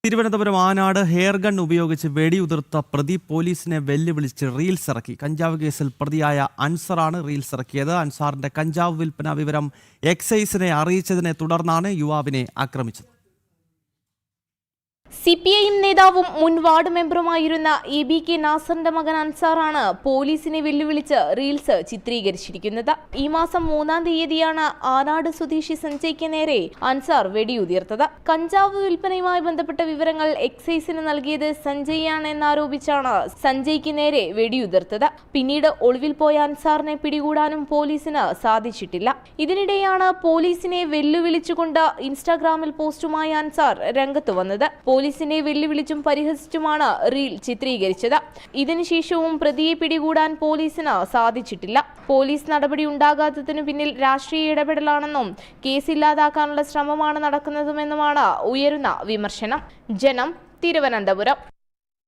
Thiruvananthapuram Anad hair gun ഉപയോഗിച്ച് വെടിയുതിർത്ത പ്രതി പോലീസിനെ വെല്ലുവിളിച്ച് റീൽസ് ഇറക്കി. കഞ്ചാവ് കേസിൽ പ്രതിയായ അൻസറാണ് റീൽസ് ഇറക്കിയത്. അൻസാറിന്റെ കഞ്ചാവ് വിൽപ്പന വിവരം എക്സൈസിനെ അറിയിച്ചതിനെ തുടർന്നാണ് യുവാവിനെ ആക്രമിച്ചത്. CPIM നേതാവും മുൻ വാർഡ് മെമ്പറുമായിരുന്ന ABK നാസറിന്റെ മകൻ അൻസാറാണ് പോലീസിനെ വെല്ലുവിളിച്ച് റീൽസ് ചിത്രീകരിച്ചിരിക്കുന്നത്. ഈ മാസം 3-ാം തീയതിയാണ് ആനാട് സ്വദേശി സഞ്ജയ്ക്ക് നേരെ അൻസാർ വെടിയുതിർത്തത്. കഞ്ചാവ് വിൽപ്പനയുമായി ബന്ധപ്പെട്ട വിവരങ്ങൾ എക്സൈസിന് നൽകിയത് സഞ്ജയാണ് എന്നാരോപിച്ചാണ് സഞ്ജയ്ക്ക് നേരെ വെടിയുതിർത്തത്. പിന്നീട് ഒളിവിൽ പോയ അൻസാറിനെ പിടികൂടാനും പോലീസിന് സാധിച്ചിട്ടില്ല. ഇതിനിടെയാണ് പോലീസിനെ വെല്ലുവിളിച്ചുകൊണ്ട് ഇൻസ്റ്റാഗ്രാമിൽ പോസ്റ്റുമായി അൻസാർ രംഗത്ത് വന്നത്. പോലീസിനെ വെല്ലുവിളിച്ചും പരിഹസിച്ചുമാണ് റീൽ ചിത്രീകരിച്ചത്. ഇതിനുശേഷവും പ്രതിയെ പിടികൂടാൻ പോലീസിന് സാധിച്ചിട്ടില്ല. പോലീസ് നടപടി ഉണ്ടാകാത്തതിനു പിന്നിൽ രാഷ്ട്രീയ ഇടപെടലാണെന്നും കേസില്ലാതാക്കാനുള്ള ശ്രമമാണ് നടക്കുന്നതെന്നുമാണ് ഉയരുന്ന വിമർശനം. ജനം, തിരുവനന്തപുരം.